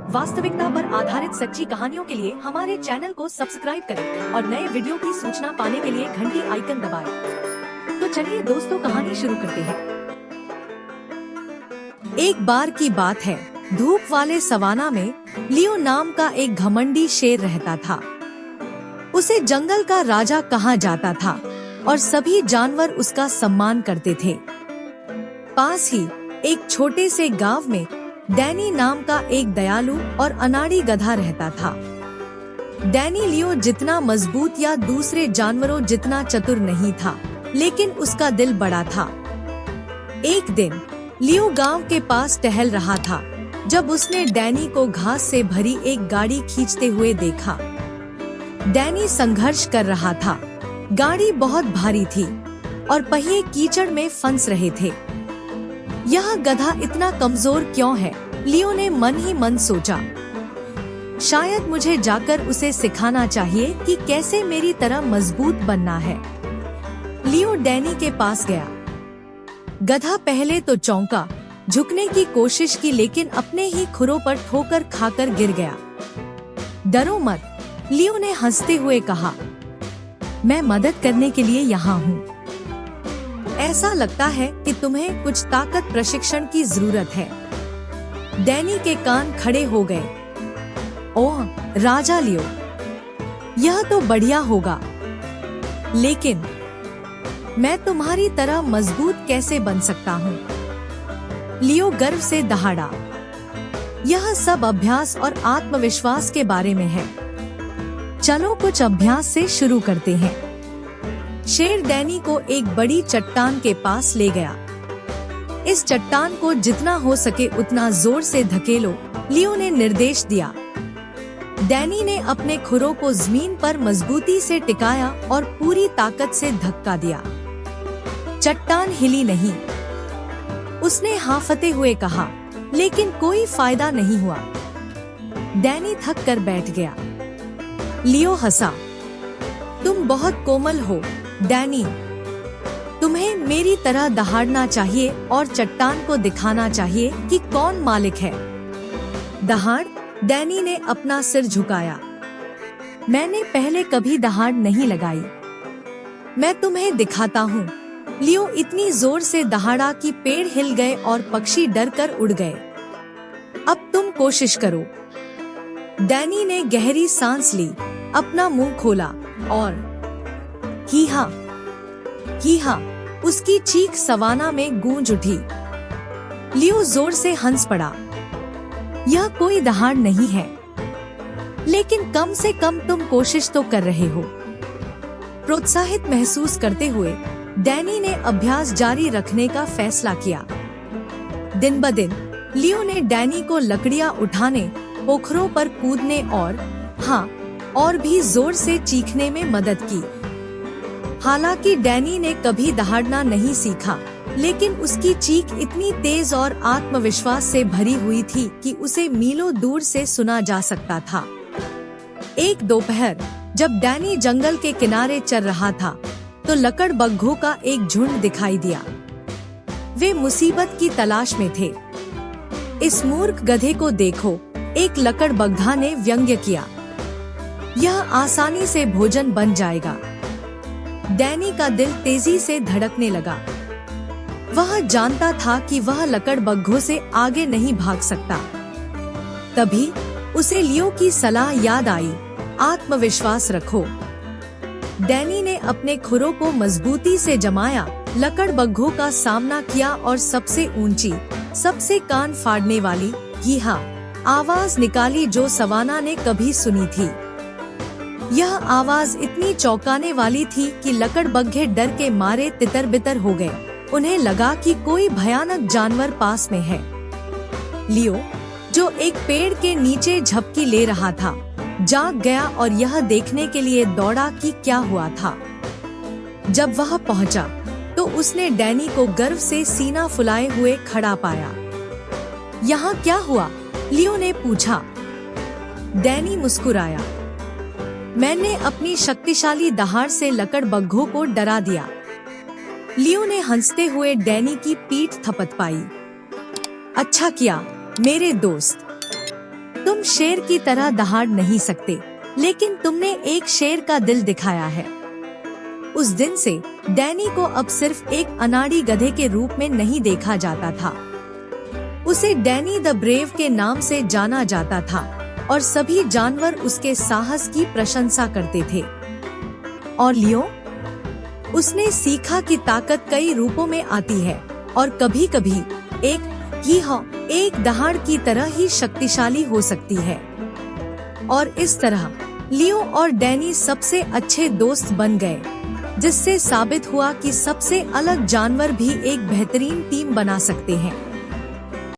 वास्तविकता पर आधारित सच्ची कहानियों के लिए हमारे चैनल को सब्सक्राइब करें और नए वीडियो की सूचना पाने के लिए घंटी आइकन दबाएं। तो चलिए दोस्तों, कहानी शुरू करते हैं। एक बार की बात है, धूप वाले सवाना में लियो नाम का एक घमंडी शेर रहता था। उसे जंगल का राजा कहा जाता था और सभी जानवर उसका सम्मान करते थे। पास ही एक छोटे से गांव में डैनी नाम का एक दयालु और अनाड़ी गधा रहता था। डैनी लियो जितना मजबूत या दूसरे जानवरों जितना चतुर नहीं था, लेकिन उसका दिल बड़ा था। एक दिन लियो गांव के पास टहल रहा था जब उसने डैनी को घास से भरी एक गाड़ी खींचते हुए देखा। डैनी संघर्ष कर रहा था। गाड़ी बहुत भारी थी और पहिए कीचड़ में फंस रहे थे। यह गधा इतना कमजोर क्यों है? लियो ने मन ही मन सोचा। शायद मुझे जाकर उसे सिखाना चाहिए कि कैसे मेरी तरह मजबूत बनना है। लियो डैनी के पास गया। गधा पहले तो चौंका, झुकने की कोशिश की, लेकिन अपने ही खुरों पर ठोकर खाकर गिर गया। डरो मत, लियो ने हंसते हुए कहा। मैं मदद करने के लिए यहाँ हूँ। ऐसा लगता है कि तुम्हें कुछ ताकत प्रशिक्षण की जरूरत है। डैनी के कान खड़े हो गए। ओह राजा लियो, यह तो बढ़िया होगा, लेकिन मैं तुम्हारी तरह मजबूत कैसे बन सकता हूँ? लियो गर्व से दहाड़ा। यह सब अभ्यास और आत्मविश्वास के बारे में है। चलो कुछ अभ्यास से शुरू करते हैं। शेर डैनी को एक बड़ी चट्टान के पास ले गया। इस चट्टान को जितना हो सके उतना जोर से धकेलो, लियो ने निर्देश दिया। डैनी ने अपने खुरों को जमीन पर मजबूती से टिकाया और पूरी ताकत से धक्का दिया। चट्टान हिली नहीं। उसने हांफते हुए कहा, लेकिन कोई फायदा नहीं हुआ। डैनी थक कर बैठ गया। लियो हंसा। तुम बहुत कोमल हो डैनी, तुम्हें मेरी तरह दहाड़ना चाहिए और चट्टान को दिखाना चाहिए कि कौन मालिक है। दहाड़? डैनी ने अपना सिर झुकाया। मैंने पहले कभी दहाड़ नहीं लगाई। मैं तुम्हें दिखाता हूँ। लियो इतनी जोर से दहाड़ा कि पेड़ हिल गए और पक्षी डर कर उड़ गए। अब तुम कोशिश करो। डैनी ने गहरी सांस ली, अपना मुंह खोला और ही हाँ, उसकी चीख सवाना में गूंज उठी। लियो जोर से हंस पड़ा। यह कोई दहाड़ नहीं है, लेकिन कम से कम तुम कोशिश तो कर रहे हो। प्रोत्साहित महसूस करते हुए डैनी ने अभ्यास जारी रखने का फैसला किया। दिन ब दिन लियो ने डैनी को लकड़ियां उठाने, पोखरों पर कूदने और भी जोर से चीखने में मदद की। हालांकि डैनी ने कभी दहाड़ना नहीं सीखा, लेकिन उसकी चीख इतनी तेज और आत्मविश्वास से भरी हुई थी कि उसे मीलों दूर से सुना जा सकता था। एक दोपहर जब डैनी जंगल के किनारे चल रहा था, तो लकड़बग्घों का एक झुंड दिखाई दिया। वे मुसीबत की तलाश में थे। इस मूर्ख गधे को देखो, एक लकड़बग्घा ने व्यंग्य किया। यह आसानी से भोजन बन जाएगा। डैनी का दिल तेजी से धड़कने लगा। वह जानता था कि वह लकड़बग्घों से आगे नहीं भाग सकता। तभी उसे लियो की सलाह याद आई, आत्मविश्वास रखो। डैनी ने अपने खुरों को मजबूती से जमाया, लकड़बग्घों का सामना किया और सबसे ऊंची, सबसे कान फाड़ने वाली ही हाँ आवाज निकाली जो सवाना ने कभी सुनी थी। यह आवाज इतनी चौंकाने वाली थी कि लकड़बग्घे डर के मारे तितर-बितर हो गए। उन्हें लगा कि कोई भयानक जानवर पास में है। लियो, जो एक पेड़ के नीचे झपकी ले रहा था, जाग गया और यह देखने के लिए दौड़ा कि क्या हुआ था। जब वह पहुंचा, तो उसने डैनी को गर्व से सीना फुलाए हुए खड़ा पाया। यहाँ क्या हुआ? लियो ने पूछा। डैनी मुस्कुराया। मैंने अपनी शक्तिशाली दहाड़ से लकड़बग्घों को डरा दिया। लियो ने हंसते हुए डैनी की पीठ थपथपाई। अच्छा किया मेरे दोस्त, तुम शेर की तरह दहाड़ नहीं सकते, लेकिन तुमने एक शेर का दिल दिखाया है। उस दिन से डैनी को अब सिर्फ एक अनाड़ी गधे के रूप में नहीं देखा जाता था। उसे डैनी द ब्रेव के नाम से जाना जाता था और सभी जानवर उसके साहस की प्रशंसा करते थे। और लियो, उसने सीखा कि ताकत कई रूपों में आती है और कभी कभी एक दहाड़ की तरह ही शक्तिशाली हो सकती है। और इस तरह लियो और डैनी सबसे अच्छे दोस्त बन गए, जिससे साबित हुआ कि सबसे अलग जानवर भी एक बेहतरीन टीम बना सकते हैं।